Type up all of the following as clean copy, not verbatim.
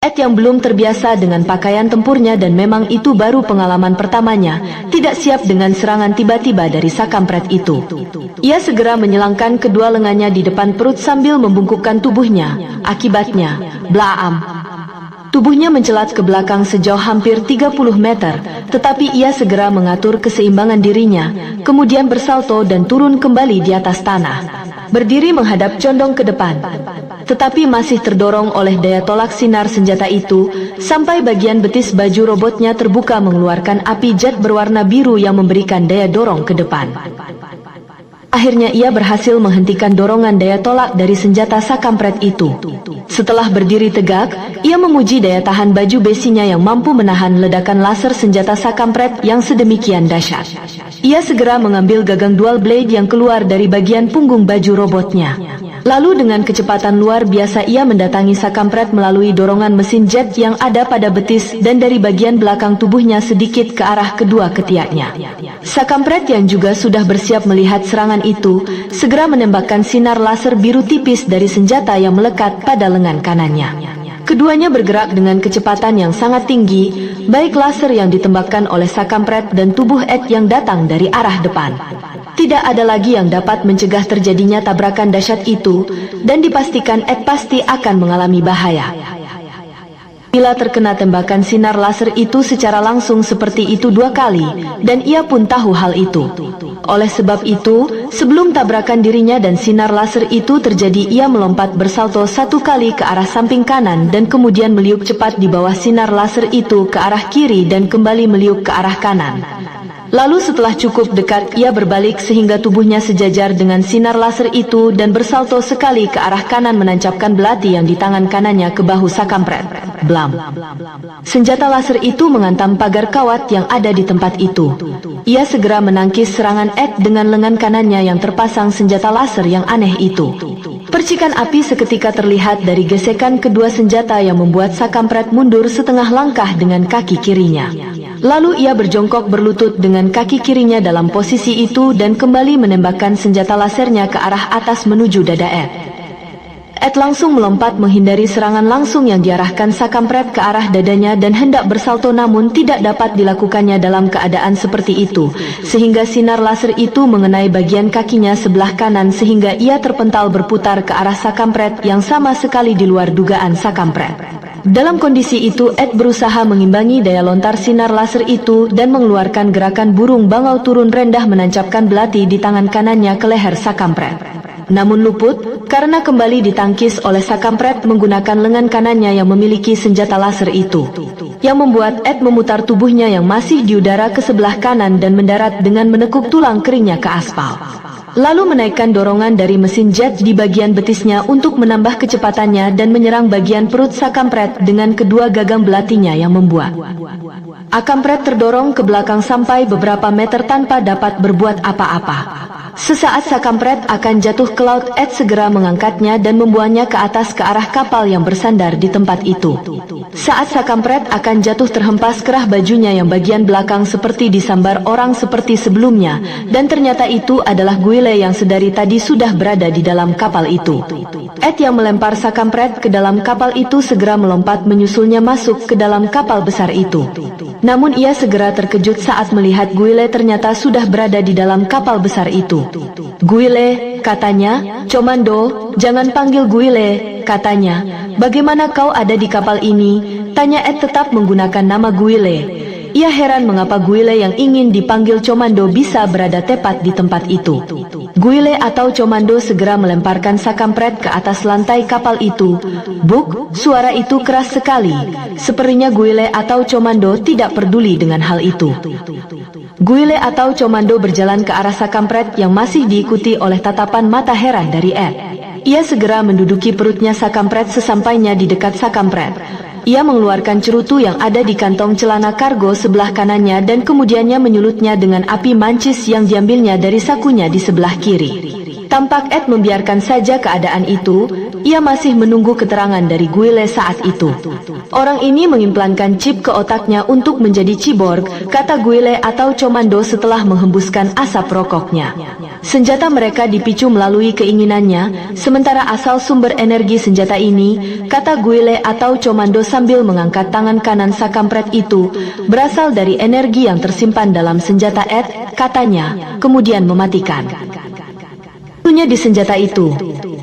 Ed yang belum terbiasa dengan pakaian tempurnya dan memang itu baru pengalaman pertamanya, tidak siap dengan serangan tiba-tiba dari sakampret itu. Ia segera menyelangkan kedua lengannya di depan perut sambil membungkukkan tubuhnya. Akibatnya, blaam. Tubuhnya mencelat ke belakang sejauh hampir 30 meter, tetapi ia segera mengatur keseimbangan dirinya, kemudian bersalto dan turun kembali di atas tanah. Berdiri menghadap condong ke depan, tetapi masih terdorong oleh daya tolak sinar senjata itu, sampai bagian betis baju robotnya terbuka mengeluarkan api jet berwarna biru yang memberikan daya dorong ke depan. Akhirnya ia berhasil menghentikan dorongan daya tolak dari senjata sakampret itu. Setelah berdiri tegak, ia memuji daya tahan baju besinya yang mampu menahan ledakan laser senjata sakampret yang sedemikian dahsyat. Ia segera mengambil gagang dual blade yang keluar dari bagian punggung baju robotnya. Lalu dengan kecepatan luar biasa ia mendatangi sakampret melalui dorongan mesin jet yang ada pada betis dan dari bagian belakang tubuhnya sedikit ke arah kedua ketiaknya. Sakampret yang juga sudah bersiap melihat serangan itu, segera menembakkan sinar laser biru tipis dari senjata yang melekat pada lengan kanannya. Keduanya bergerak dengan kecepatan yang sangat tinggi, baik laser yang ditembakkan oleh sakampret dan tubuh Ed yang datang dari arah depan. Tidak ada lagi yang dapat mencegah terjadinya tabrakan dahsyat itu, dan dipastikan Ed pasti akan mengalami bahaya bila terkena tembakan sinar laser itu secara langsung seperti itu 2 kali, dan ia pun tahu hal itu. Oleh sebab itu, sebelum tabrakan dirinya dan sinar laser itu terjadi, ia melompat bersalto 1 kali ke arah samping kanan dan kemudian meliuk cepat di bawah sinar laser itu ke arah kiri dan kembali meliuk ke arah kanan. Lalu setelah cukup dekat, ia berbalik sehingga tubuhnya sejajar dengan sinar laser itu dan bersalto sekali ke arah kanan menancapkan belati yang di tangan kanannya ke bahu sakampret. Blam. Senjata laser itu menghantam pagar kawat yang ada di tempat itu. Ia segera menangkis serangan Ed dengan lengan kanannya yang terpasang senjata laser yang aneh itu. Percikan api seketika terlihat dari gesekan kedua senjata yang membuat sakampret mundur setengah langkah dengan kaki kirinya. Lalu ia berjongkok berlutut dengan kaki kirinya dalam posisi itu dan kembali menembakkan senjata lasernya ke arah atas menuju dada Ed. Ed langsung melompat menghindari serangan langsung yang diarahkan sakampret ke arah dadanya dan hendak bersalto, namun tidak dapat dilakukannya dalam keadaan seperti itu, sehingga sinar laser itu mengenai bagian kakinya sebelah kanan sehingga ia terpental berputar ke arah sakampret yang sama sekali di luar dugaan sakampret. Dalam kondisi itu, Ed berusaha mengimbangi daya lontar sinar laser itu dan mengeluarkan gerakan burung bangau turun rendah menancapkan belati di tangan kanannya ke leher sakampret. Namun luput, karena kembali ditangkis oleh sakampret menggunakan lengan kanannya yang memiliki senjata laser itu, yang membuat Ed memutar tubuhnya yang masih di udara ke sebelah kanan dan mendarat dengan menekuk tulang keringnya ke aspal. Lalu menaikkan dorongan dari mesin jet di bagian betisnya untuk menambah kecepatannya dan menyerang bagian perut sakampret dengan kedua gagang belatinya yang membuat sakampret terdorong ke belakang sampai beberapa meter tanpa dapat berbuat apa-apa. Sesaat sakampret akan jatuh ke laut, Ed segera mengangkatnya dan membuangnya ke atas ke arah kapal yang bersandar di tempat itu. Saat sakampret akan jatuh, terhempas kerah bajunya yang bagian belakang seperti disambar orang seperti sebelumnya, dan ternyata itu adalah Guile yang sedari tadi sudah berada di dalam kapal itu. Ed yang melempar sakampret ke dalam kapal itu segera melompat menyusulnya masuk ke dalam kapal besar itu. Namun ia segera terkejut saat melihat Guile ternyata sudah berada di dalam kapal besar itu. "Guile," katanya, "Comando, jangan panggil Guile," katanya. "Bagaimana kau ada di kapal ini?" tanya Ed tetap menggunakan nama Guile. Ia heran mengapa Guile yang ingin dipanggil Comando bisa berada tepat di tempat itu. Guile atau Comando segera melemparkan sakampret ke atas lantai kapal itu. Buk, suara itu keras sekali. Sepertinya Guile atau Comando tidak peduli dengan hal itu. Guile atau Comando berjalan ke arah sakampret yang masih diikuti oleh tatapan mata heran dari Ed. Ia segera menduduki perutnya sakampret. Sesampainya di dekat sakampret, ia mengeluarkan cerutu yang ada di kantong celana kargo sebelah kanannya dan kemudiannya menyulutnya dengan api mancis yang diambilnya dari sakunya di sebelah kiri. Tampak Ed membiarkan saja keadaan itu, ia masih menunggu keterangan dari Guile saat itu. Orang ini mengimplankan chip ke otaknya untuk menjadi cyborg, kata Guile atau Comando setelah menghembuskan asap rokoknya. Senjata mereka dipicu melalui keinginannya, sementara asal sumber energi senjata ini, kata Guile atau Comando sambil mengangkat tangan kanan sakampret itu, berasal dari energi yang tersimpan dalam senjata Ed, katanya, kemudian mematikan. Di senjata itu,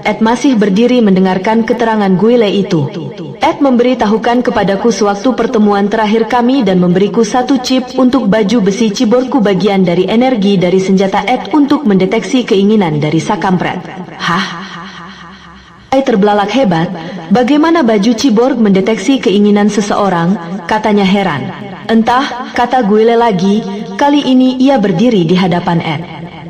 Ed masih berdiri mendengarkan keterangan Guile itu. Ed memberitahukan kepadaku sewaktu pertemuan terakhir kami dan memberiku satu chip untuk baju besi cyborgku bagian dari energi dari senjata Ed untuk mendeteksi keinginan dari sakampret. Hah? Ed terbelalak hebat, bagaimana baju cyborg mendeteksi keinginan seseorang, katanya heran. Entah, kata Guile lagi, kali ini ia berdiri di hadapan Ed.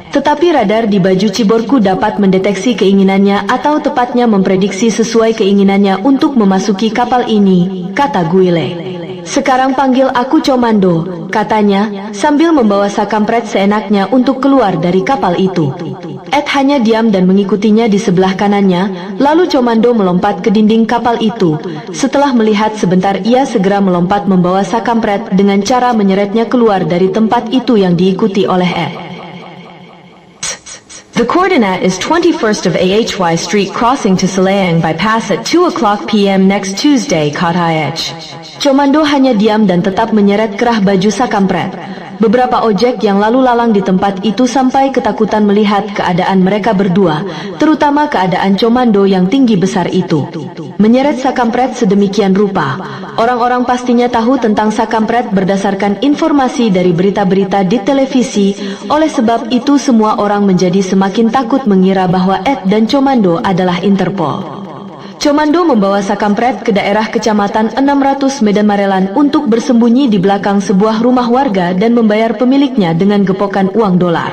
Tetapi radar di baju cyborgku dapat mendeteksi keinginannya atau tepatnya memprediksi sesuai keinginannya untuk memasuki kapal ini, kata Guile. Sekarang panggil aku Comando, katanya, sambil membawa sakampret seenaknya untuk keluar dari kapal itu. Ed hanya diam dan mengikutinya di sebelah kanannya, lalu Comando melompat ke dinding kapal itu. Setelah melihat sebentar ia segera melompat membawa sakampret dengan cara menyeretnya keluar dari tempat itu yang diikuti oleh Ed. The coordinate is 21st of AHY Street crossing to Selayang bypass at 2 o'clock p.m. next Tuesday, kata Ed. Comando hanya diam dan tetap menyeret kerah baju sakampret. Beberapa ojek yang lalu lalang di tempat itu sampai ketakutan melihat keadaan mereka berdua, terutama keadaan Comando yang tinggi besar itu. Menyeret sakampret sedemikian rupa, orang-orang pastinya tahu tentang sakampret berdasarkan informasi dari berita-berita di televisi, oleh sebab itu semua orang menjadi semakin takut mengira bahwa Ed dan Comando adalah Interpol. Comando membawa sakampret ke daerah kecamatan 600 Medan Marelan untuk bersembunyi di belakang sebuah rumah warga dan membayar pemiliknya dengan gepokan uang dolar.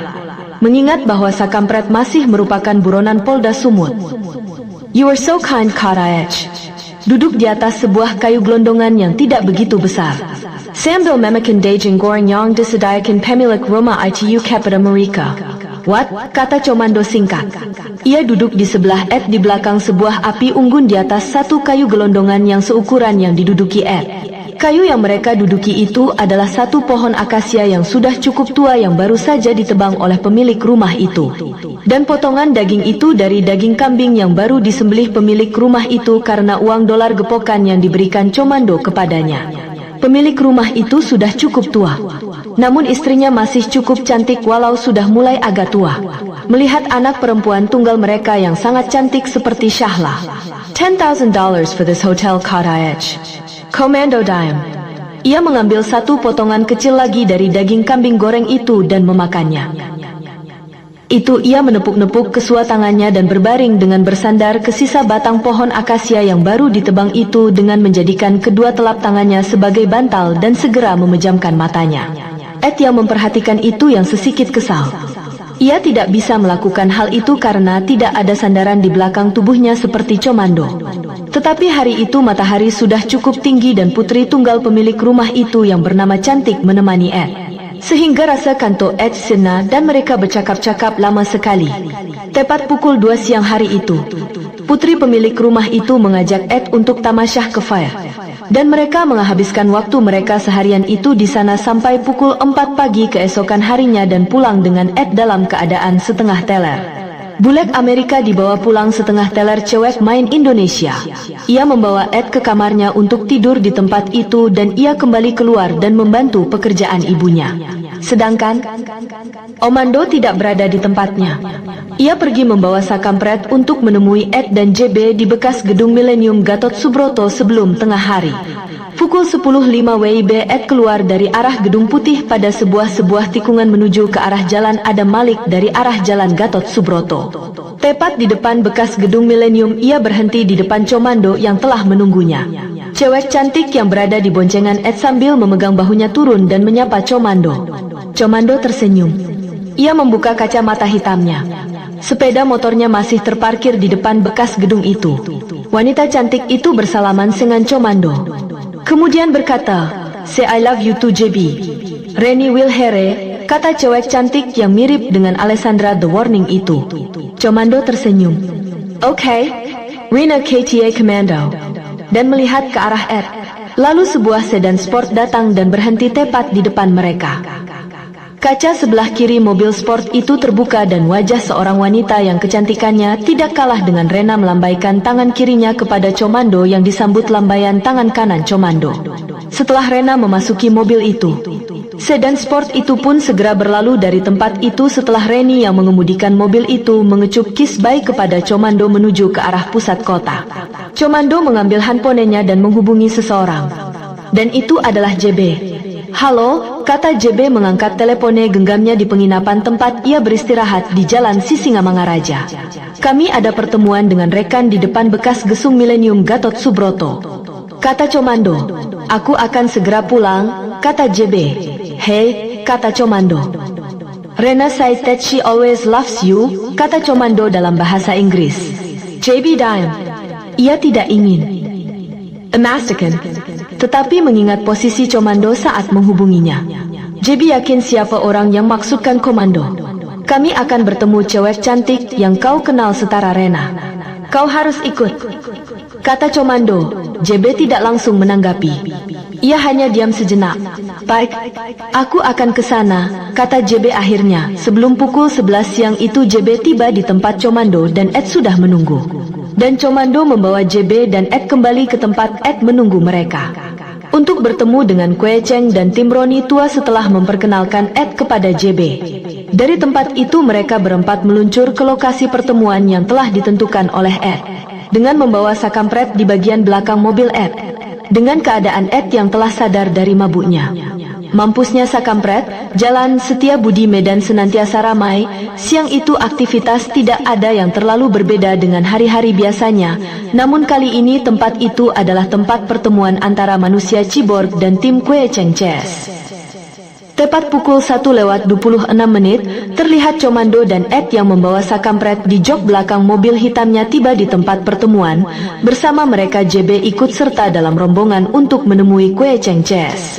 Mengingat bahwa sakampret masih merupakan buronan Polda Sumut. You are so kind, kata Ed. Duduk di atas sebuah kayu gelondongan yang tidak begitu besar. Sambil memakan daging goreng yang disediakan pemilik rumah ITU kepada mereka. What? Kata Comando singkat. Ia duduk di sebelah Ed di belakang sebuah api unggun di atas satu kayu gelondongan yang seukuran yang diduduki Ed. Kayu yang mereka duduki itu adalah satu pohon akasia yang sudah cukup tua yang baru saja ditebang oleh pemilik rumah itu. Dan potongan daging itu dari daging kambing yang baru disembelih pemilik rumah itu karena uang dolar gepokan yang diberikan Comando kepadanya. Pemilik rumah itu sudah cukup tua. Namun istrinya masih cukup cantik walau sudah mulai agak tua. Melihat anak perempuan tunggal mereka yang sangat cantik seperti Shahla. $10,000 for this hotel, kata Ed. Comando dime. Ia mengambil satu potongan kecil lagi dari daging kambing goreng itu dan memakannya. Itu ia menepuk-nepuk kesua tangannya dan berbaring dengan bersandar ke sisa batang pohon akasia yang baru ditebang itu dengan menjadikan kedua telap tangannya sebagai bantal dan segera memejamkan matanya. Ed yang memperhatikan itu yang sesikit kesal. Ia tidak bisa melakukan hal itu karena tidak ada sandaran di belakang tubuhnya seperti Comando. Tetapi hari itu matahari sudah cukup tinggi dan putri tunggal pemilik rumah itu yang bernama Cantik menemani Ed. Sehingga rasa kantuk Ed sirna dan mereka bercakap-cakap lama sekali. Tepat pukul 2 siang hari itu, putri pemilik rumah itu mengajak Ed untuk tamasyah ke fair. Dan mereka menghabiskan waktu mereka seharian itu di sana sampai pukul 4 pagi keesokan harinya dan pulang dengan Ed dalam keadaan setengah teler. Bulek Amerika dibawa pulang setengah teler cewek main Indonesia. Ia membawa Ed ke kamarnya untuk tidur di tempat itu dan ia kembali keluar dan membantu pekerjaan ibunya. Sedangkan Comando tidak berada di tempatnya. Ia pergi membawa sakampret untuk menemui Ed dan JB di bekas gedung Millennium Gatot Subroto sebelum tengah hari. Pukul 10.05 WIB Ed keluar dari arah Gedung Putih pada sebuah tikungan menuju ke arah Jalan Adam Malik dari arah Jalan Gatot Subroto. Tepat di depan bekas gedung Millennium ia berhenti di depan Comando yang telah menunggunya. Cewek cantik yang berada di boncengan Ed sambil memegang bahunya turun dan menyapa Comando. Comando tersenyum. Ia membuka kacamata hitamnya. Sepeda motornya masih terparkir di depan bekas gedung itu. Wanita cantik itu bersalaman dengan Comando. Kemudian berkata, "Say I love you to JB. Reni Wilhere," kata cewek cantik yang mirip dengan Alessandra The Warning itu. Comando tersenyum. Oke, Rina KTA Commando. Dan melihat ke arah Ed. Lalu sebuah sedan sport datang dan berhenti tepat di depan mereka. Kaca sebelah kiri mobil sport itu terbuka dan wajah seorang wanita yang kecantikannya tidak kalah dengan Rena melambaikan tangan kirinya kepada Comando yang disambut lambaian tangan kanan Comando. Setelah Rena memasuki mobil itu, sedan sport itu pun segera berlalu dari tempat itu setelah Reni yang mengemudikan mobil itu mengecup kiss bye kepada Comando menuju ke arah pusat kota. Comando mengambil handphonenya dan menghubungi seseorang. Dan itu adalah JB. Halo, kata JB mengangkat telepone genggamnya di penginapan tempat ia beristirahat di Jalan Sisingamangaraja. Kami ada pertemuan dengan rekan di depan bekas Gesung Millennium Gatot Subroto. Kata Comando. Aku akan segera pulang, kata JB. Hey, kata Comando. Rena said that she always loves you, kata Comando dalam bahasa Inggris. JB dime. Ia tidak ingin memastikan, tetapi mengingat posisi Comando saat menghubunginya. JB yakin siapa orang yang maksudkan Komando. Kami akan bertemu cewek cantik yang kau kenal setara Rena. Kau harus ikut, kata Comando. JB tidak langsung menanggapi. Ia hanya diam sejenak. Baik, aku akan ke sana, kata JB akhirnya. Sebelum pukul 11 siang itu JB tiba di tempat Comando dan Ed sudah menunggu. Dan Comando membawa JB dan Ed kembali ke tempat Ed menunggu mereka. Untuk bertemu dengan Kue Cheng dan tim Roni tua setelah memperkenalkan Ed kepada JB. Dari tempat itu mereka berempat meluncur ke lokasi pertemuan yang telah ditentukan oleh Ed. Dengan membawa sakampret di bagian belakang mobil Ed. Dengan keadaan Ed yang telah sadar dari mabuknya. Mampusnya sakampret, Jalan Setiabudi Medan senantiasa ramai. Siang itu aktivitas tidak ada yang terlalu berbeda dengan hari-hari biasanya. Namun kali ini tempat itu adalah tempat pertemuan antara manusia Cyborg dan tim Kue Cheng Chess. Tepat pukul 1:26, terlihat Comando dan Ed yang membawa sakampret di jok belakang mobil hitamnya tiba di tempat pertemuan. Bersama mereka JB ikut serta dalam rombongan untuk menemui Kue Cheng Chess.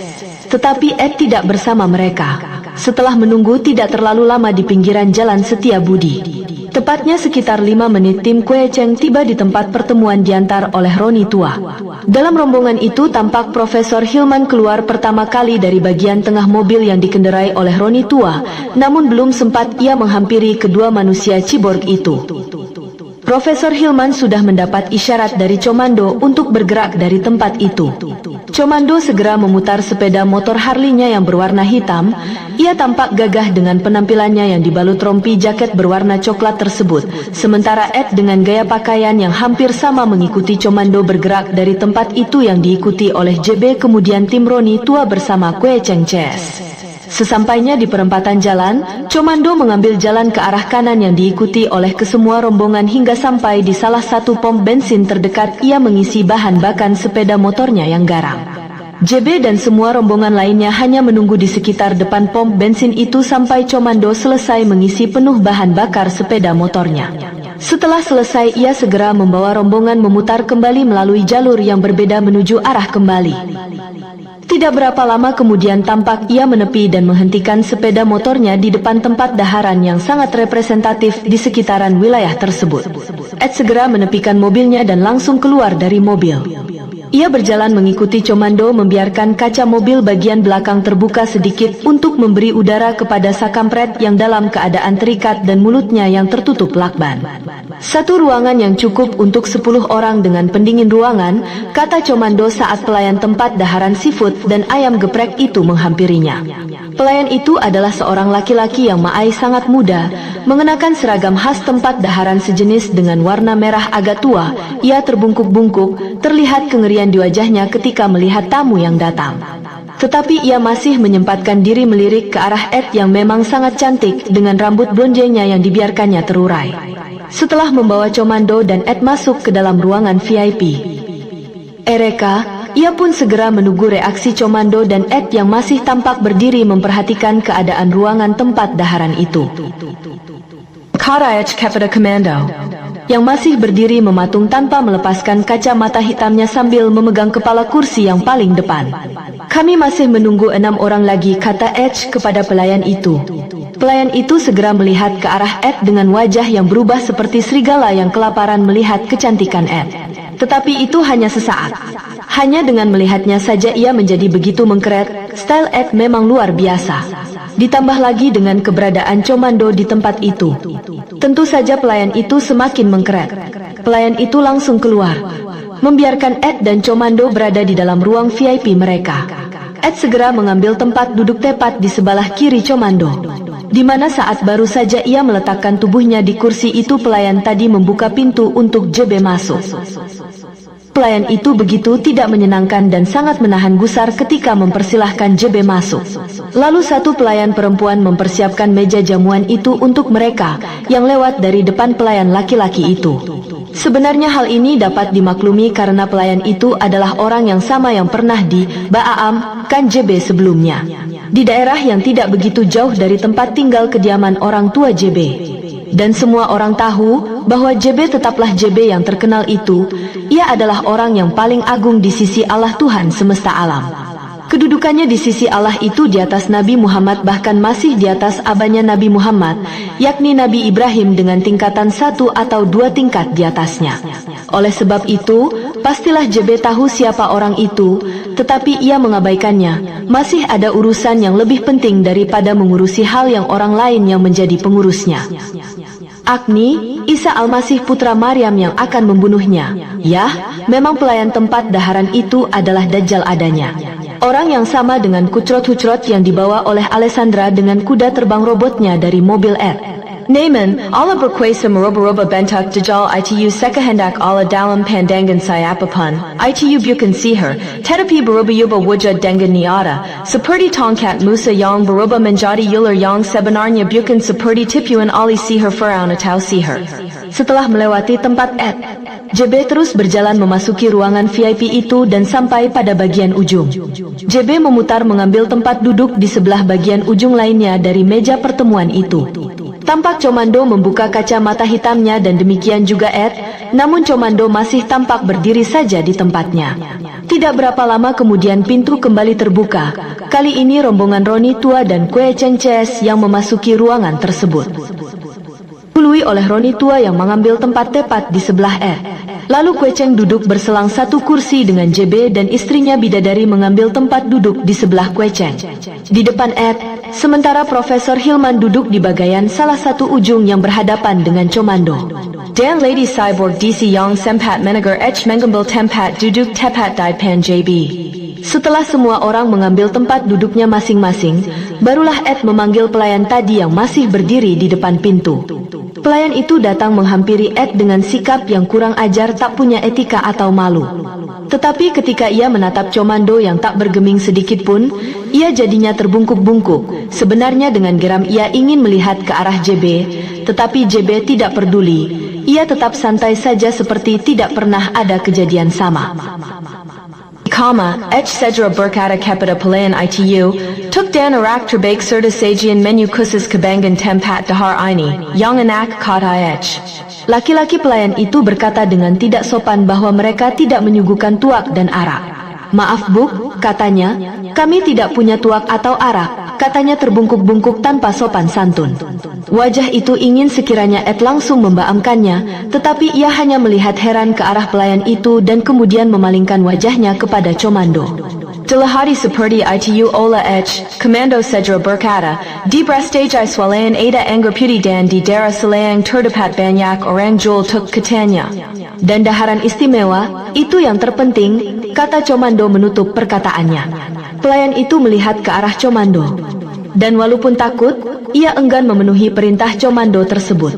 Tetapi Ed tidak bersama mereka. Setelah menunggu tidak terlalu lama di pinggiran Jalan Setiabudi. Tepatnya sekitar 5 menit tim Kue Cheng tiba di tempat pertemuan diantar oleh Roni tua. Dalam rombongan itu tampak Profesor Hilman keluar pertama kali dari bagian tengah mobil yang dikendarai oleh Roni tua. Namun belum sempat ia menghampiri kedua manusia Cyborg itu. Profesor Hilman sudah mendapat isyarat dari Comando untuk bergerak dari tempat itu. Comando segera memutar sepeda motor Harley-nya yang berwarna hitam. Ia tampak gagah dengan penampilannya yang dibalut rompi jaket berwarna coklat tersebut. Sementara Ed dengan gaya pakaian yang hampir sama mengikuti Comando bergerak dari tempat itu yang diikuti oleh JB kemudian tim Roni tua bersama Kue Cheng Chess. Sesampainya di perempatan jalan, Comando mengambil jalan ke arah kanan yang diikuti oleh kesemua rombongan hingga sampai di salah satu pom bensin terdekat ia mengisi bahan bakar sepeda motornya yang garam. JB dan semua rombongan lainnya hanya menunggu di sekitar depan pom bensin itu sampai Comando selesai mengisi penuh bahan bakar sepeda motornya. Setelah selesai ia segera membawa rombongan memutar kembali melalui jalur yang berbeda menuju arah kembali. Tidak berapa lama kemudian tampak ia menepi dan menghentikan sepeda motornya di depan tempat daharan yang sangat representatif di sekitaran wilayah tersebut. Ed segera menepikan mobilnya dan langsung keluar dari mobil. Ia berjalan mengikuti Comando membiarkan kaca mobil bagian belakang terbuka sedikit untuk memberi udara kepada sakampret yang dalam keadaan terikat dan mulutnya yang tertutup lakban. Satu ruangan yang cukup untuk 10 orang dengan pendingin ruangan, kata Comando saat pelayan tempat daharan seafood dan ayam geprek itu menghampirinya. Pelayan itu adalah seorang laki-laki yang maai sangat muda, mengenakan seragam khas tempat daharan sejenis dengan warna merah agak tua. Ia terbungkuk-bungkuk, terlihat kengerian di wajahnya ketika melihat tamu yang datang. Tetapi ia masih menyempatkan diri melirik ke arah Ed yang memang sangat cantik dengan rambut blonjenya yang dibiarkannya terurai. Setelah membawa Comando dan Ed masuk ke dalam ruangan VIP. Ereka, ia pun segera menunggu reaksi Comando dan Ed yang masih tampak berdiri memperhatikan keadaan ruangan tempat daharan itu. Courage kepada Commando, yang masih berdiri mematung tanpa melepaskan kacamata hitamnya sambil memegang kepala kursi yang paling depan. Kami masih menunggu 6 orang lagi, kata Edge kepada pelayan itu. Pelayan itu segera melihat ke arah Ed dengan wajah yang berubah seperti serigala yang kelaparan melihat kecantikan Ed. Tetapi itu hanya sesaat. Hanya dengan melihatnya saja ia menjadi begitu mengkeret. Style Ed memang luar biasa. Ditambah lagi dengan keberadaan Comando di tempat itu. Tentu saja pelayan itu semakin mengkeret. Pelayan itu langsung keluar, membiarkan Ed dan Comando berada di dalam ruang VIP mereka. Ed segera mengambil tempat duduk tepat di sebelah kiri Comando, di mana saat baru saja ia meletakkan tubuhnya di kursi itu pelayan tadi membuka pintu untuk JB masuk. Pelayan itu begitu tidak menyenangkan dan sangat menahan gusar ketika mempersilahkan JB masuk. Lalu satu pelayan perempuan mempersiapkan meja jamuan itu untuk mereka yang lewat dari depan pelayan laki-laki itu. Sebenarnya hal ini dapat dimaklumi karena pelayan itu adalah orang yang sama yang pernah di Baam kan JB sebelumnya, di daerah yang tidak begitu jauh dari tempat tinggal kediaman orang tua JB. Dan semua orang tahu bahwa JB tetaplah JB yang terkenal itu. Ia adalah orang yang paling agung di sisi Allah Tuhan semesta alam. Kedudukannya di sisi Allah itu di atas Nabi Muhammad, bahkan masih di atas abahnya Nabi Muhammad, yakni Nabi Ibrahim dengan tingkatan 1 atau 2 tingkat di atasnya. Oleh sebab itu, pastilah JB tahu siapa orang itu, tetapi ia mengabaikannya. Masih ada urusan yang lebih penting daripada mengurusi hal yang orang lain yang menjadi pengurusnya. Agni, Isa Al-Masih putra Maryam yang akan membunuhnya. Yah, memang pelayan tempat daharan itu adalah Dajjal adanya. Orang yang sama dengan kucrot-hucrot yang dibawa oleh Alessandra dengan kuda terbang robotnya dari mobil Ed. Naaman, Allah berkuasa merubah-rubah bentuk Dajjal itu sekahendak Allah dalam pandangan siapapun. Itu bukan sihir, tetapi berubah-ubah wujud dengan niata, seperti tongkat Musa yang berubah menjadi ular yang sebenarnya bukan seperti tipuan ahli sihir Firaun atau sihir. Setelah melewati tempat Ed, JB terus berjalan memasuki ruangan VIP itu dan sampai pada bagian ujung. JB memutar mengambil tempat duduk di sebelah bagian ujung lainnya dari meja pertemuan itu. Tampak Comando membuka kacamata hitamnya dan demikian juga Ed, namun Comando masih tampak berdiri saja di tempatnya. Tidak berapa lama kemudian pintu kembali terbuka. Kali ini rombongan Roni tua dan Kue Cheng Ches yang memasuki ruangan tersebut. Dihului oleh Roni tua yang mengambil tempat tepat di sebelah Ed. Lalu Kue Cheng duduk berselang satu kursi dengan JB dan istrinya Bidadari mengambil tempat duduk di sebelah Kue Cheng. Di depan Ed, sementara Profesor Hilman duduk di bagian salah satu ujung yang berhadapan dengan Comando. Dan Lady Cyborg DC Yang Sempat Menegar H mengambil tempat duduk tepat di depan JB. Setelah semua orang mengambil tempat duduknya masing-masing, barulah Ed memanggil pelayan tadi yang masih berdiri di depan pintu. Pelayan itu datang menghampiri Ed dengan sikap yang kurang ajar, tak punya etika atau malu. Tetapi ketika ia menatap Comando yang tak bergeming sedikit pun, ia jadinya terbungkuk-bungkuk. Sebenarnya dengan geram ia ingin melihat ke arah JB, tetapi JB tidak peduli. Ia tetap santai saja seperti tidak pernah ada kejadian sama. H Sedra berkata kepada pelayan itu, Tuk dan arak terbaik serta sajian menu khusus kebangan tempat dahar ini, yang enak kata H. Laki-laki pelayan itu berkata dengan tidak sopan bahwa mereka tidak menyuguhkan tuak dan arak. Maaf Bu, katanya, kami tidak punya tuak atau arak, katanya terbungkuk-bungkuk tanpa sopan santun. Wajah itu ingin sekiranya Ed langsung membaamkannya, tetapi ia hanya melihat heran ke arah pelayan itu dan kemudian memalingkan wajahnya kepada Comando. Telahari seperti itu olah H, Komando Sedra berkata, di Brastajai swalayan ada anggur putih dan di daerah selayang terdapat banyak orang jual tuk katanya. Dan daharan istimewa, itu yang terpenting, kata Comando menutup perkataannya. Pelayan itu melihat ke arah Comando. Dan walaupun takut, ia enggan memenuhi perintah Comando tersebut.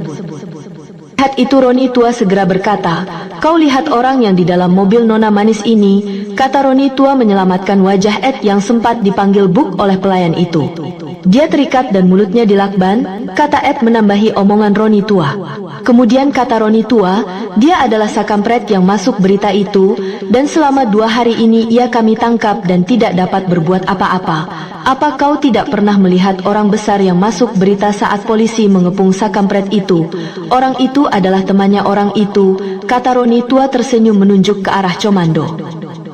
Lihat itu Roni tua segera berkata, kau lihat orang yang di dalam mobil nona manis ini, kata Roni tua menyelamatkan wajah Ed yang sempat dipanggil Buk oleh pelayan itu. Dia terikat dan mulutnya dilakban, kata Ed menambahi omongan Roni tua. Kemudian kata Roni tua, dia adalah sakampret yang masuk berita itu, dan selama 2 hari ini ia kami tangkap dan tidak dapat berbuat apa-apa. Apa kau tidak pernah melihat orang besar yang masuk berita saat polisi mengepung sakampret itu? Orang itu adalah temannya orang itu, kata Roni tua tersenyum menunjuk ke arah Comando.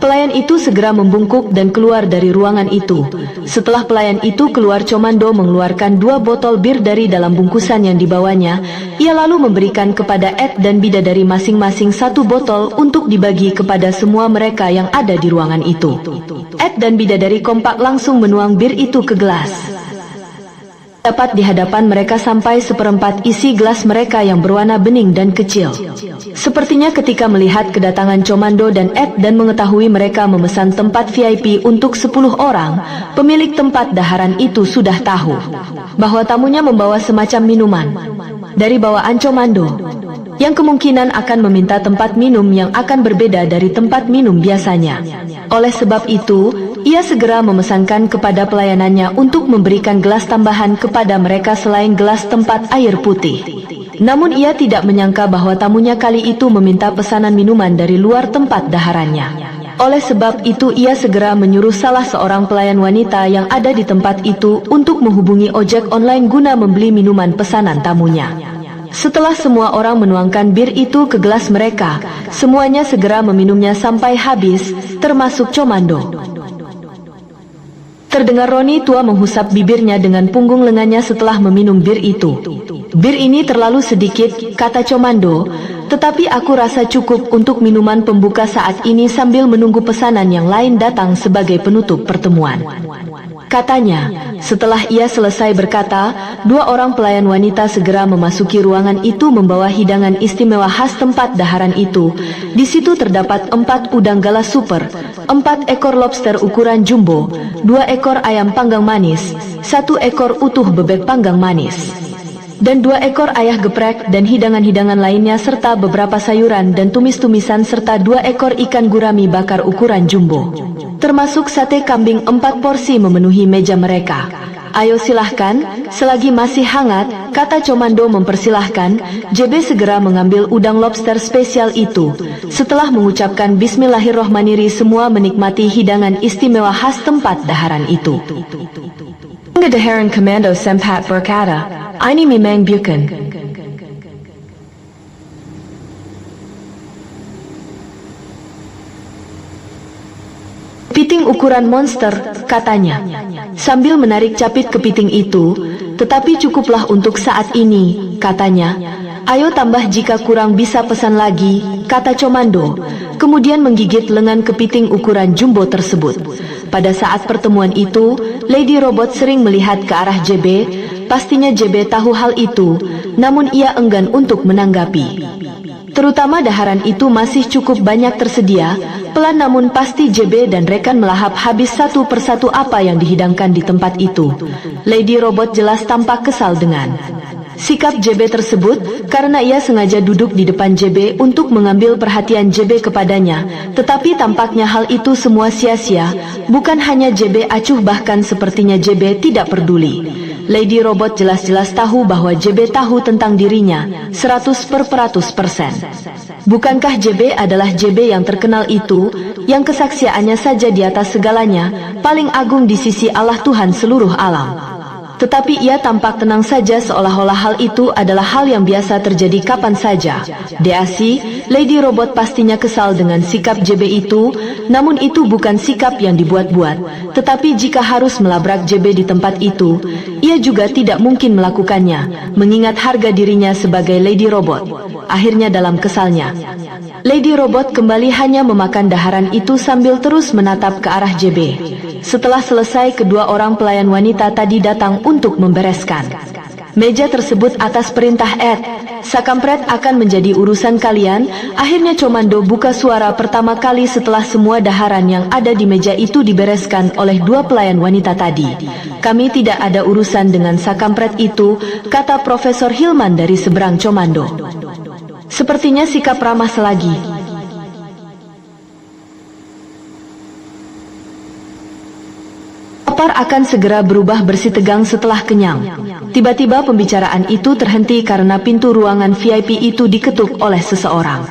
Pelayan itu segera membungkuk dan keluar dari ruangan itu. Setelah pelayan itu keluar, Comando mengeluarkan 2 botol bir dari dalam bungkusan yang dibawanya. Ia lalu memberikan kepada Ed dan bidadari masing-masing 1 botol untuk dibagi kepada semua mereka yang ada di ruangan itu. Ed dan bidadari kompak langsung menuang bir itu ke gelas. Dapat di hadapan mereka sampai seperempat isi gelas mereka yang berwarna bening dan kecil. Sepertinya ketika melihat kedatangan Comando dan Ed dan mengetahui mereka memesan tempat VIP untuk 10 orang, pemilik tempat daharan itu sudah tahu bahwa tamunya membawa semacam minuman dari bawaan Comando, yang kemungkinan akan meminta tempat minum yang akan berbeda dari tempat minum biasanya. Oleh sebab itu, ia segera memesankan kepada pelayanannya untuk memberikan gelas tambahan kepada mereka selain gelas tempat air putih. Namun ia tidak menyangka bahwa tamunya kali itu meminta pesanan minuman dari luar tempat daharannya. Oleh sebab itu ia segera menyuruh salah seorang pelayan wanita yang ada di tempat itu untuk menghubungi ojek online guna membeli minuman pesanan tamunya. Setelah semua orang menuangkan bir itu ke gelas mereka, semuanya segera meminumnya sampai habis, termasuk Comando. Terdengar Roni tua menghusap bibirnya dengan punggung lengannya setelah meminum bir itu. Bir ini terlalu sedikit, kata Comando, tetapi aku rasa cukup untuk minuman pembuka saat ini sambil menunggu pesanan yang lain datang sebagai penutup pertemuan. Katanya, setelah ia selesai berkata, 2 orang pelayan wanita segera memasuki ruangan itu membawa hidangan istimewa khas tempat daharan itu. Di situ terdapat 4 udang galas super, 4 ekor lobster ukuran jumbo, 2 ekor ayam panggang manis, 1 ekor utuh bebek panggang manis, dan 2 ekor ayah geprek dan hidangan-hidangan lainnya serta beberapa sayuran dan tumis-tumisan serta 2 ekor ikan gurami bakar ukuran jumbo. Termasuk sate kambing 4 porsi memenuhi meja mereka. Ayo silahkan, selagi masih hangat, kata Comando mempersilahkan. JB segera mengambil udang lobster spesial itu. Setelah mengucapkan Bismillahirrohmanirrohim, semua menikmati hidangan istimewa khas tempat daharan itu. Daharan Komando sempat berkata, "Ini memang bukan kepiting ukuran monster," katanya, sambil menarik capit kepiting itu. "Tetapi cukuplah untuk saat ini," katanya. "Ayo tambah jika kurang bisa pesan lagi," kata Comando, kemudian menggigit lengan kepiting ukuran jumbo tersebut. Pada saat pertemuan itu, Lady Robot sering melihat ke arah JB. Pastinya JB tahu hal itu, namun ia enggan untuk menanggapi. Terutama daharan itu masih cukup banyak tersedia. Pelan namun pasti JB dan rekan melahap habis satu persatu apa yang dihidangkan di tempat itu. Lady Robot jelas tampak kesal dengan sikap JB tersebut, karena ia sengaja duduk di depan JB untuk mengambil perhatian JB kepadanya. Tetapi tampaknya hal itu semua sia-sia. Bukan hanya JB acuh, bahkan sepertinya JB tidak peduli. Lady Robot jelas-jelas tahu bahwa JB tahu tentang dirinya 100%. Bukankah JB adalah JB yang terkenal itu, yang kesaksiannya saja di atas segalanya, paling agung di sisi Allah Tuhan seluruh alam. Tetapi ia tampak tenang saja, seolah-olah hal itu adalah hal yang biasa terjadi kapan saja. Deasi, Lady Robot pastinya kesal dengan sikap JB itu, namun itu bukan sikap yang dibuat-buat. Tetapi jika harus melabrak JB di tempat itu, ia juga tidak mungkin melakukannya, mengingat harga dirinya sebagai Lady Robot. Akhirnya dalam kesalnya, Lady Robot kembali hanya memakan daharan itu sambil terus menatap ke arah JB. Setelah selesai, kedua orang pelayan wanita tadi datang untuk membereskan meja tersebut atas perintah Ed. "Sakampret akan menjadi urusan kalian." Akhirnya Comando buka suara pertama kali setelah semua daharan yang ada di meja itu dibereskan oleh 2 pelayan wanita tadi. "Kami tidak ada urusan dengan Sakampret itu," kata Profesor Hilman dari seberang Comando. Sepertinya sikap ramah selagi. Lapar akan segera berubah bersih tegang setelah kenyang. Tiba-tiba pembicaraan itu terhenti karena pintu ruangan VIP itu diketuk oleh seseorang.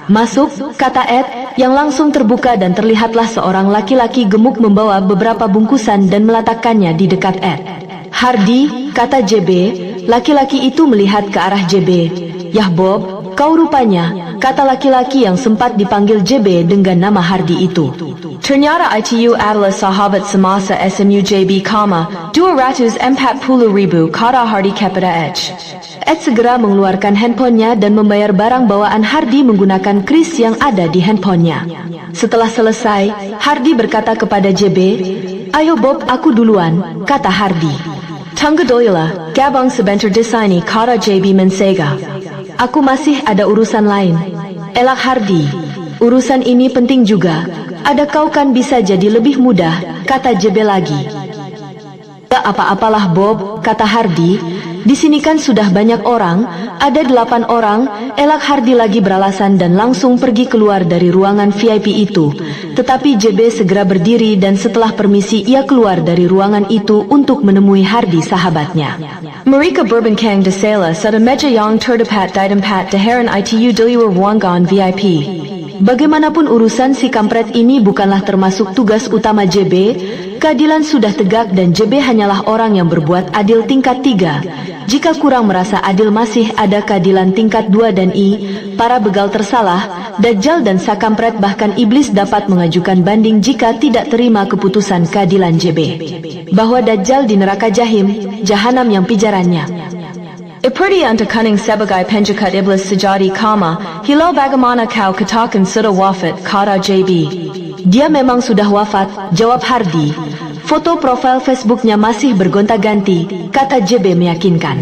"Masuk," kata Ed, yang langsung terbuka dan terlihatlah seorang laki-laki gemuk membawa beberapa bungkusan dan meletakkannya di dekat Ed. "Hardy," kata JB. Laki-laki itu melihat ke arah JB. "Yah Bob, kau rupanya, kata laki-laki yang sempat dipanggil JB dengan nama Hardy itu. Ternyata itu adalah sahabat semasa SMU JB, 240,000, kata Hardy kepada Ed. Ed segera mengeluarkan handphonenya dan membayar barang bawaan Hardy menggunakan kris yang ada di handphonenya. Setelah selesai, Hardy berkata kepada JB, "Ayo Bob, aku duluan," kata Hardy. "Tunggu dulu, gabung sebentar di sini," kata JB mensega. "Aku masih ada urusan lain." "Elak Hardy, urusan ini penting juga. Ada kau kan bisa jadi lebih mudah," kata JB lagi. "Tak apa-apalah Bob," kata Hardy. "Di sini kan sudah banyak orang, ada 8 orang, elak." Hardy lagi beralasan dan langsung pergi keluar dari ruangan VIP itu. Tetapi JB segera berdiri dan setelah permisi ia keluar dari ruangan itu untuk menemui Hardy sahabatnya. "Mereka berbincang di sala pada meja yang terdekat di tempat di hadapan itu di luar ruangan VIP. Bagaimanapun urusan si kampret ini bukanlah termasuk tugas utama JB. Keadilan sudah tegak dan JB hanyalah orang yang berbuat adil tingkat 3. Jika kurang merasa adil masih ada keadilan tingkat 2 dan para begal tersalah, Dajjal dan Sakampret bahkan iblis dapat mengajukan banding jika tidak terima keputusan keadilan JB. Bahwa Dajjal di neraka jahim, jahanam yang pijarannya. Seperti yang terkuning sebagai penjahat iblis sejati, hilau bagaimana kau katakan sudah wafat, kata JB. "Dia memang sudah wafat," jawab Hardy. "Foto profil Facebooknya masih bergonta-ganti," kata JB meyakinkan.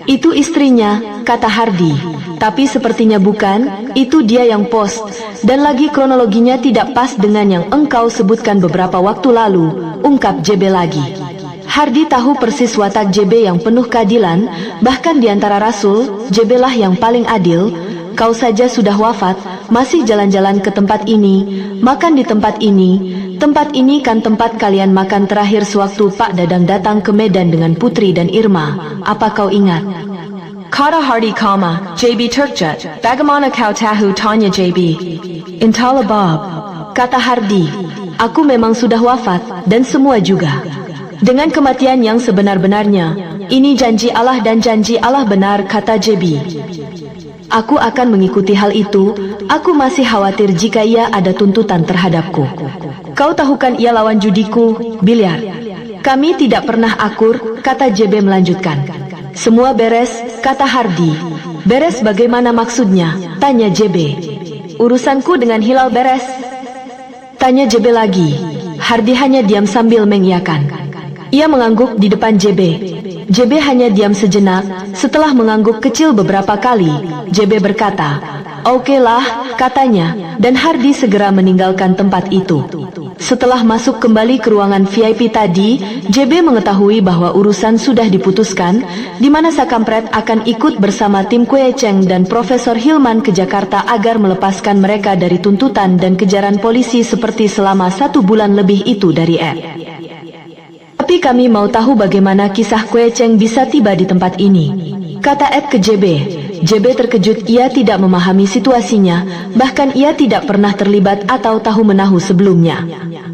"Itu istrinya," kata Hardy. "Tapi sepertinya bukan, itu dia yang post. Dan lagi kronologinya tidak pas dengan yang engkau sebutkan beberapa waktu lalu," ungkap JB lagi. Hardy tahu persis watak JB yang penuh keadilan, bahkan di antara Rasul, JB lah yang paling adil. "Kau saja sudah wafat, masih jalan-jalan ke tempat ini, makan di tempat ini. Tempat ini kan tempat kalian makan terakhir sewaktu Pak Dadang datang ke Medan dengan Putri dan Irma. Apa kau ingat?" Kata Hardy, "JB terkejut. Bagaimana kau tahu?" tanya JB. "Entahlah Bob," kata Hardy. "Aku memang sudah wafat, dan semua juga. Dengan kematian yang sebenar-benarnya. Ini janji Allah dan janji Allah benar," kata JB. "Aku akan mengikuti hal itu. Aku masih khawatir jika ia ada tuntutan terhadapku. Kau tahu kan ia lawan judiku, biliar. Kami tidak pernah akur," kata JB melanjutkan. "Semua beres," kata Hardy. "Beres bagaimana maksudnya?" tanya JB. "Urusanku dengan Hilal beres," tanya JB lagi. Hardy hanya diam sambil mengiyakan. Ia mengangguk di depan JB. JB hanya diam sejenak. Setelah mengangguk kecil beberapa kali, JB berkata, "Oke lah," katanya, dan Hardy segera meninggalkan tempat itu. Setelah masuk kembali ke ruangan VIP tadi, JB mengetahui bahwa urusan sudah diputuskan, di mana Sakampret akan ikut bersama tim Kue Cheng dan Profesor Hilman ke Jakarta agar melepaskan mereka dari tuntutan dan kejaran polisi seperti selama 1 bulan lebih itu dari Ed. "Tapi kami mau tahu bagaimana kisah Kue Cheng bisa tiba di tempat ini," kata Ed ke JB. JB terkejut, ia tidak memahami situasinya, bahkan ia tidak pernah terlibat atau tahu menahu sebelumnya.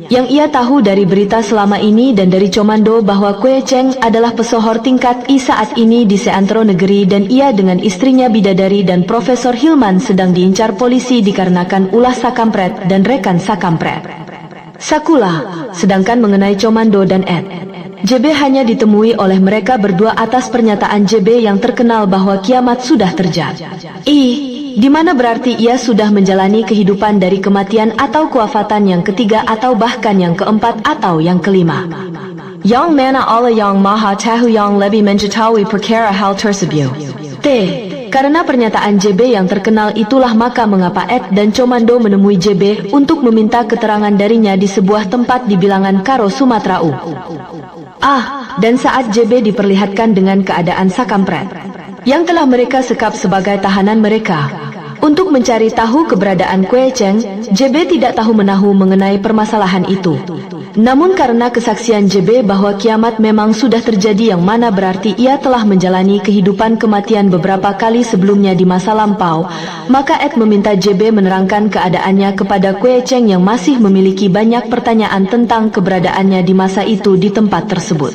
Yang ia tahu dari berita selama ini dan dari Comando bahwa Kue Cheng adalah pesohor tingkat I saat ini di seantero negeri dan ia dengan istrinya Bidadari dan Profesor Hilman sedang diincar polisi dikarenakan ulah Sakampret dan rekan Sakampret. Sakula, sedangkan mengenai Comando dan Ed, JB hanya ditemui oleh mereka berdua atas pernyataan JB yang terkenal bahwa kiamat sudah terjadi. Di mana berarti ia sudah menjalani kehidupan dari kematian atau kewafatan yang ketiga atau bahkan yang keempat atau yang kelima. Yang mana Allah yang maha tahu yang lebih mengetahui perkara hal tersebut. Karena pernyataan JB yang terkenal itulah maka mengapa Ed dan Comando menemui JB untuk meminta keterangan darinya di sebuah tempat di bilangan Karo, Sumatera U. Dan saat JB diperlihatkan dengan keadaan Sakampret, yang telah mereka sekap sebagai tahanan mereka. Untuk mencari tahu keberadaan Kue Cheng, JB tidak tahu menahu mengenai permasalahan itu. Namun karena kesaksian JB bahwa kiamat memang sudah terjadi yang mana berarti ia telah menjalani kehidupan kematian beberapa kali sebelumnya di masa lampau, maka Ed meminta JB menerangkan keadaannya kepada Kue Cheng yang masih memiliki banyak pertanyaan tentang keberadaannya di masa itu di tempat tersebut.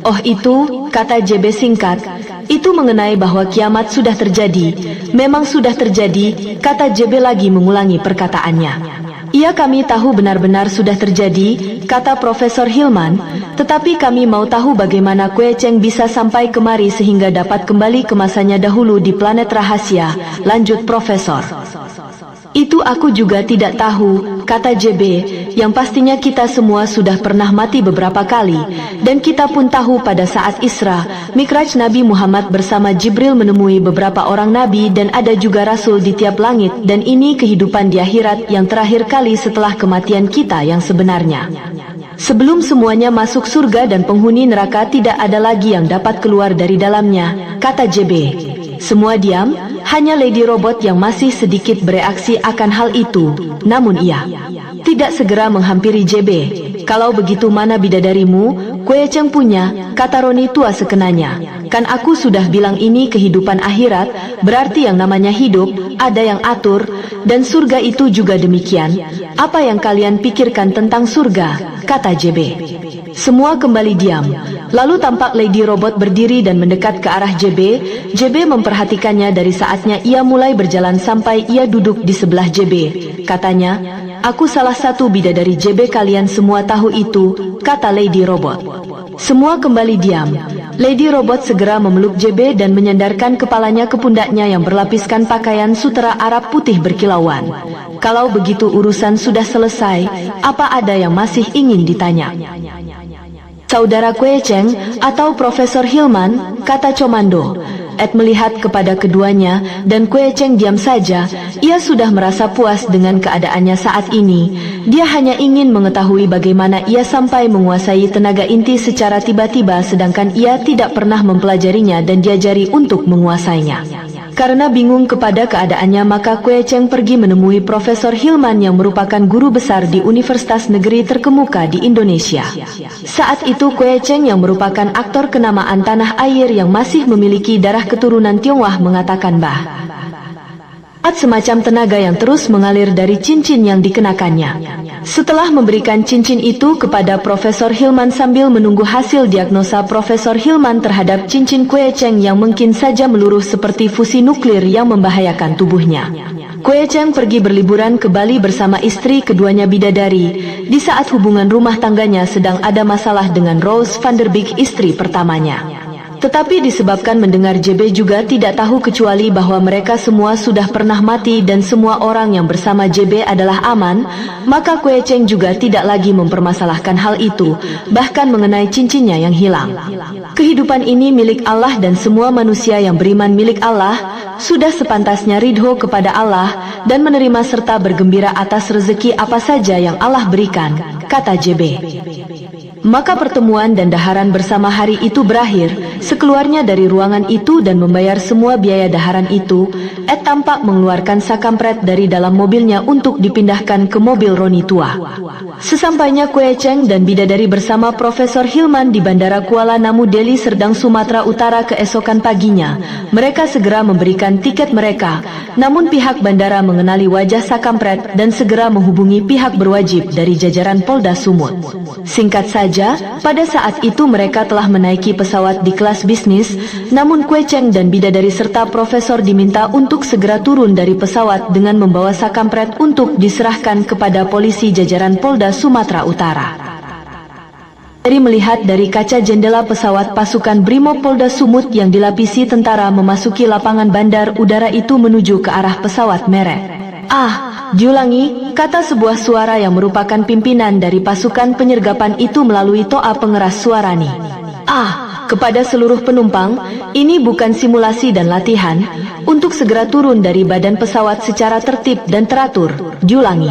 "Oh itu," kata JB singkat, Itu mengenai bahwa kiamat sudah terjadi. Memang sudah terjadi, kata JB lagi mengulangi perkataannya. Iya, kami tahu benar-benar sudah terjadi, kata Profesor Hillman, tetapi kami mau tahu bagaimana Kue Cheng bisa sampai kemari sehingga dapat kembali ke masanya dahulu di planet rahasia, lanjut Profesor. Itu aku juga tidak tahu, kata JB, yang pastinya kita semua sudah pernah mati beberapa kali, dan kita pun tahu pada saat Isra, Mikraj Nabi Muhammad bersama Jibril menemui beberapa orang nabi dan ada juga rasul di tiap langit, dan ini kehidupan di akhirat yang terakhir kali setelah kematian kita yang sebenarnya. Sebelum semuanya masuk surga dan penghuni neraka tidak ada lagi yang dapat keluar dari dalamnya, kata JB. Semua diam, hanya Lady Robot yang masih sedikit bereaksi akan hal itu, namun ia tidak segera menghampiri JB. Kalau begitu mana bidadarimu, Kue Cheng punya, kata Roni tua sekenanya. Kan aku sudah bilang ini kehidupan akhirat, berarti yang namanya hidup, ada yang atur, dan surga itu juga demikian. Apa yang kalian pikirkan tentang surga, kata JB. Semua kembali diam. Lalu tampak Lady Robot berdiri dan mendekat ke arah JB. JB memperhatikannya dari saatnya ia mulai berjalan sampai ia duduk di sebelah JB. Katanya, aku salah satu bidadari JB, kalian semua tahu itu, kata Lady Robot. Semua kembali diam. Lady Robot segera memeluk JB dan menyandarkan kepalanya ke pundaknya yang berlapiskan pakaian sutera Arab putih berkilauan. Kalau begitu urusan sudah selesai, apa ada yang masih ingin ditanya? Saudara Kue Cheng atau Profesor Hillman, kata Comando. Ed melihat kepada keduanya dan Kue Cheng diam saja. Ia sudah merasa puas dengan keadaannya saat ini. Dia hanya ingin mengetahui bagaimana ia sampai menguasai tenaga inti secara tiba-tiba sedangkan ia tidak pernah mempelajarinya dan diajari untuk menguasainya. Karena bingung kepada keadaannya maka Kue Cheng pergi menemui Profesor Hillman yang merupakan guru besar di Universitas Negeri terkemuka di Indonesia. Saat itu Kue Cheng yang merupakan aktor kenamaan tanah air yang masih memiliki darah keturunan Tionghoa mengatakan semacam tenaga yang terus mengalir dari cincin yang dikenakannya. Setelah memberikan cincin itu kepada Profesor Hillman sambil menunggu hasil diagnosa Profesor Hillman terhadap cincin Kue Cheng yang mungkin saja meluruh seperti fusi nuklir yang membahayakan tubuhnya. Kue Cheng pergi berliburan ke Bali bersama istri keduanya bidadari, di saat hubungan rumah tangganya sedang ada masalah dengan Rose van der Beek, istri pertamanya. Tetapi disebabkan mendengar JB juga tidak tahu kecuali bahwa mereka semua sudah pernah mati dan semua orang yang bersama JB adalah aman, maka Kue Cheng juga tidak lagi mempermasalahkan hal itu, bahkan mengenai cincinnya yang hilang. Kehidupan ini milik Allah dan semua manusia yang beriman milik Allah, sudah sepantasnya ridho kepada Allah dan menerima serta bergembira atas rezeki apa saja yang Allah berikan, kata JB. Maka pertemuan dan daharan bersama hari itu berakhir. Sekeluarnya dari ruangan itu dan membayar semua biaya daharan itu, Ed tampak mengeluarkan sakampret dari dalam mobilnya untuk dipindahkan ke mobil Roni tua. Sesampainya Kue Cheng dan bidadari bersama Profesor Hillman di Bandara Kuala Namu, Delhi, Serdang, Sumatera Utara keesokan paginya, mereka segera memberikan tiket mereka. Namun pihak bandara mengenali wajah sakampret dan segera menghubungi pihak berwajib dari jajaran Polda Sumut. Singkat saja, pada saat itu mereka telah menaiki pesawat di kelas bisnis, namun Kue Cheng dan bidadari serta Profesor diminta untuk segera turun dari pesawat dengan membawa sakampret untuk diserahkan kepada polisi jajaran Polda Sumatera Utara. Dari melihat dari kaca jendela pesawat, pasukan Brimob Polda Sumut yang dilapisi tentara memasuki lapangan bandar udara itu menuju ke arah pesawat merek. Diulangi, kata sebuah suara yang merupakan pimpinan dari pasukan penyergapan itu melalui toa pengeras suara nih. Kepada seluruh penumpang, ini bukan simulasi dan latihan, untuk segera turun dari badan pesawat secara tertib dan teratur, diulangi.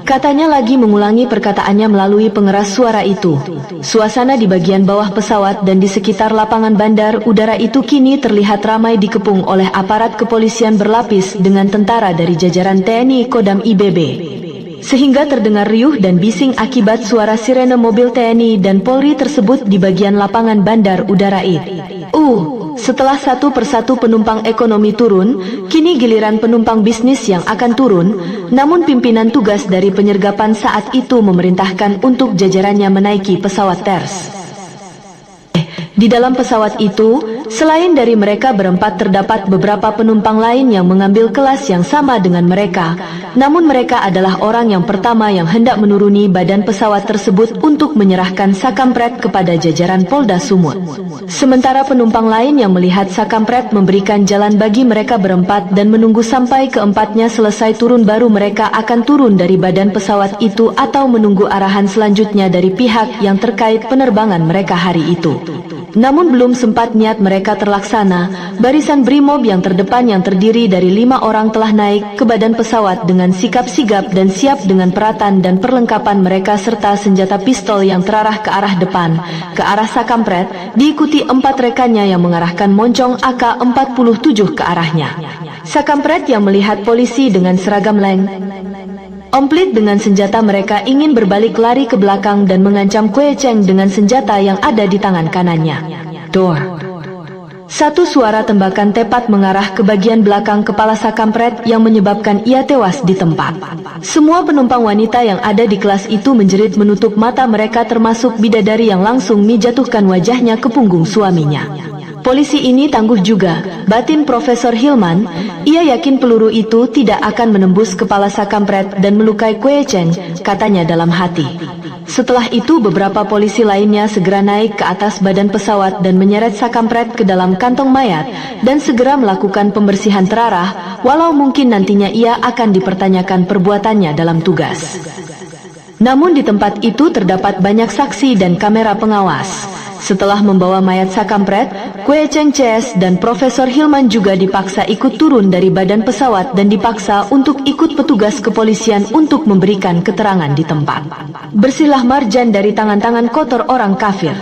Katanya lagi mengulangi perkataannya melalui pengeras suara itu. Suasana di bagian bawah pesawat dan di sekitar lapangan bandar udara itu kini terlihat ramai dikepung oleh aparat kepolisian berlapis dengan tentara dari jajaran TNI Kodam IBB. Sehingga terdengar riuh dan bising akibat suara sirene mobil TNI dan Polri tersebut di bagian lapangan bandar udara itu. Setelah satu persatu penumpang ekonomi turun, kini giliran penumpang bisnis yang akan turun, namun pimpinan tugas dari penyergapan saat itu memerintahkan untuk jajarannya menaiki pesawat TERS. Di dalam pesawat itu, selain dari mereka berempat terdapat beberapa penumpang lain yang mengambil kelas yang sama dengan mereka. Namun mereka adalah orang yang pertama yang hendak menuruni badan pesawat tersebut untuk menyerahkan Sakampret kepada jajaran Polda Sumut. Sementara penumpang lain yang melihat Sakampret memberikan jalan bagi mereka berempat dan menunggu sampai keempatnya selesai turun baru mereka akan turun dari badan pesawat itu atau menunggu arahan selanjutnya dari pihak yang terkait penerbangan mereka hari itu. Namun belum sempat niat mereka terlaksana, barisan Brimob yang terdepan yang terdiri dari 5 orang telah naik ke badan pesawat dengan sikap sigap dan siap dengan peralatan dan perlengkapan mereka serta senjata pistol yang terarah ke arah depan, ke arah Sakampret, diikuti 4 rekannya yang mengarahkan moncong AK-47 ke arahnya. Sakampret yang melihat polisi dengan seragam komplit dengan senjata mereka ingin berbalik lari ke belakang dan mengancam Kue Cheng dengan senjata yang ada di tangan kanannya. Dor! Satu suara tembakan tepat mengarah ke bagian belakang kepala Sakampret yang menyebabkan ia tewas di tempat. Semua penumpang wanita yang ada di kelas itu menjerit menutup mata mereka termasuk bidadari yang langsung menjatuhkan wajahnya ke punggung suaminya. Polisi ini tangguh juga, batin Profesor Hilman. Ia yakin peluru itu tidak akan menembus kepala Sakampret dan melukai Kue Cheng, katanya dalam hati. Setelah itu beberapa polisi lainnya segera naik ke atas badan pesawat dan menyeret Sakampret ke dalam kantong mayat dan segera melakukan pembersihan terarah, walau mungkin nantinya ia akan dipertanyakan perbuatannya dalam tugas. Namun di tempat itu terdapat banyak saksi dan kamera pengawas. Setelah membawa mayat Sakampret, Kue Cheng Ches dan Profesor Hilman juga dipaksa ikut turun dari badan pesawat dan dipaksa untuk ikut petugas kepolisian untuk memberikan keterangan di tempat. Bersihlah marjan dari tangan-tangan kotor orang kafir.